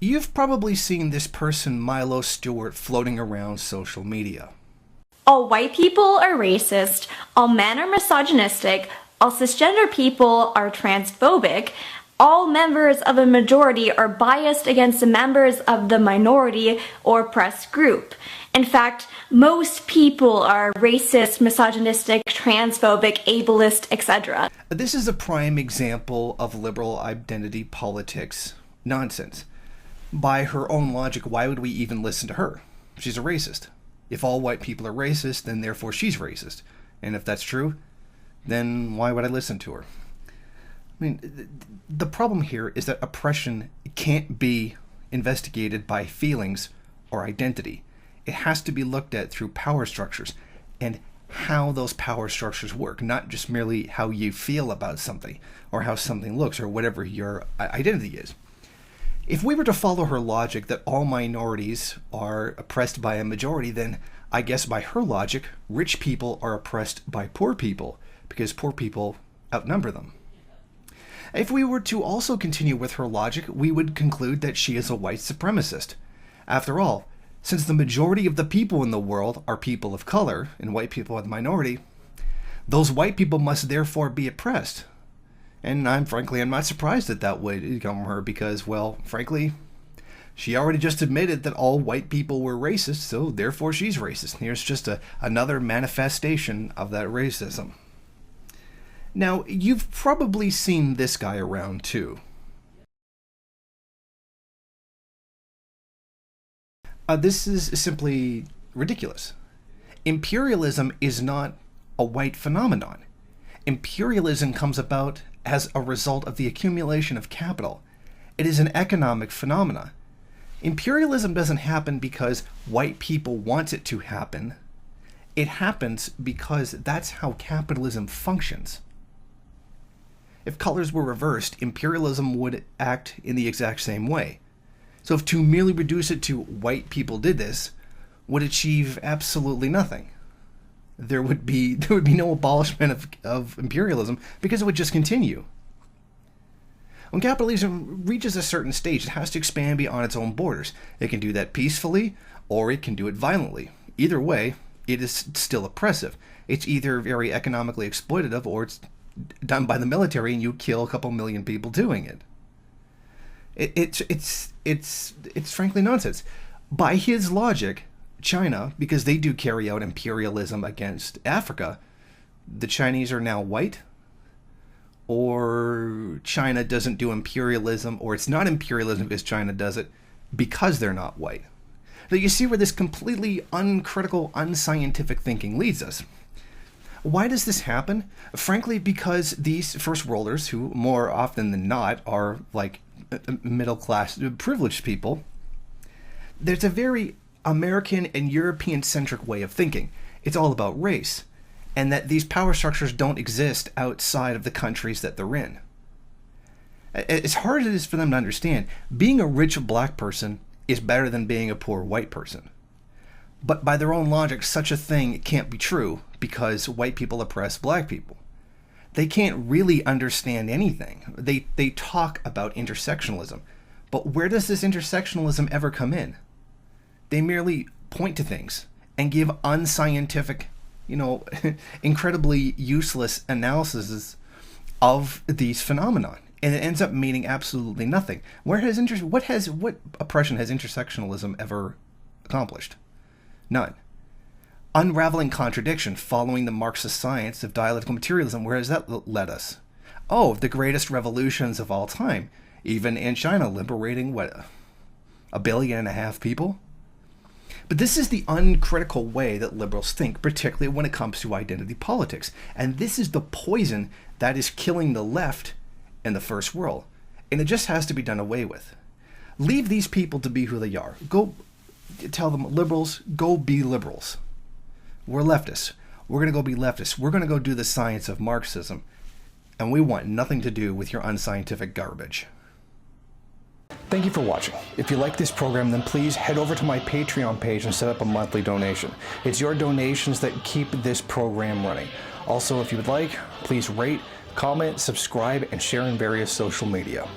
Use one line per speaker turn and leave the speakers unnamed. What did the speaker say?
You've probably seen this person Milo Stewart floating around social media.
All white people are racist, all men are misogynistic, all cisgender people are transphobic, all members of a majority are biased against the members of the minority or oppressed group. In fact, most people are racist, misogynistic, transphobic, ableist, etc.
This is a prime example of liberal identity politics nonsense. By her own logic, why would we even listen to her? She's a racist. If all white people are racist, then therefore she's racist. And if that's true, then why would I listen to her? I mean, the problem here is that oppression can't be investigated by feelings or identity. It has to be looked at through power structures and how those power structures work, not just merely how you feel about something or how something looks or whatever your identity is. If we were to follow her logic that all minorities are oppressed by a majority, then I guess by her logic, rich people are oppressed by poor people because poor people outnumber them. If we were to also continue with her logic, we would conclude that she is a white supremacist. After all, since the majority of the people in the world are people of color and white people are the minority, those white people must therefore be oppressed. And I'm not surprised that would come from her because, well, frankly, she already just admitted that all white people were racist, so therefore she's racist. Here's just another manifestation of that racism. Now, you've probably seen this guy around too. This is simply ridiculous. Imperialism is not a white phenomenon. Imperialism comes about as a result of the accumulation of capital. It is an economic phenomena. Imperialism doesn't happen because white people want it to happen. It happens because that's how capitalism functions. If colors were reversed, imperialism would act in the exact same way. So if to merely reduce it to white people did this, would achieve absolutely nothing. There would be no abolishment of imperialism because it would just continue. When capitalism reaches a certain stage, it has to expand beyond its own borders. It can do that peacefully, or it can do it violently. Either way, it is still oppressive. It's either very economically exploitative, or it's done by the military and you kill a couple million people doing it. It's frankly nonsense. By his logic, China, because they do carry out imperialism against Africa, the Chinese are now white, or China doesn't do imperialism, or it's not imperialism because China does it because they're not white. So you see where this completely uncritical, unscientific thinking leads us. Why does this happen? Frankly, because these first worlders, who more often than not are like middle-class privileged people, there's a very American and European-centric way of thinking. It's all about race, and that these power structures don't exist outside of the countries that they're in. As hard as it is for them to understand, being a rich black person is better than being a poor white person. But by their own logic, such a thing can't be true because white people oppress black people. They can't really understand anything. They talk about intersectionalism, but where does this intersectionalism ever come in? They merely point to things and give unscientific, incredibly useless analyses of these phenomena, and it ends up meaning absolutely nothing. What oppression has intersectionalism ever accomplished? None. Unraveling contradiction, following the Marxist science of dialectical materialism, where has that led us? Oh, the greatest revolutions of all time, even in China, liberating, 1.5 billion people? But this is the uncritical way that liberals think, particularly when it comes to identity politics. And this is the poison that is killing the left in the first world. And it just has to be done away with. Leave these people to be who they are. Go tell them, liberals, go be liberals. We're leftists. We're going to go be leftists. We're going to go do the science of Marxism. And we want nothing to do with your unscientific garbage. Thank you for watching. If you like this program, then please head over to my Patreon page and set up a monthly donation. It's your donations that keep this program running. Also, if you would like, please rate, comment, subscribe, and share in various social media.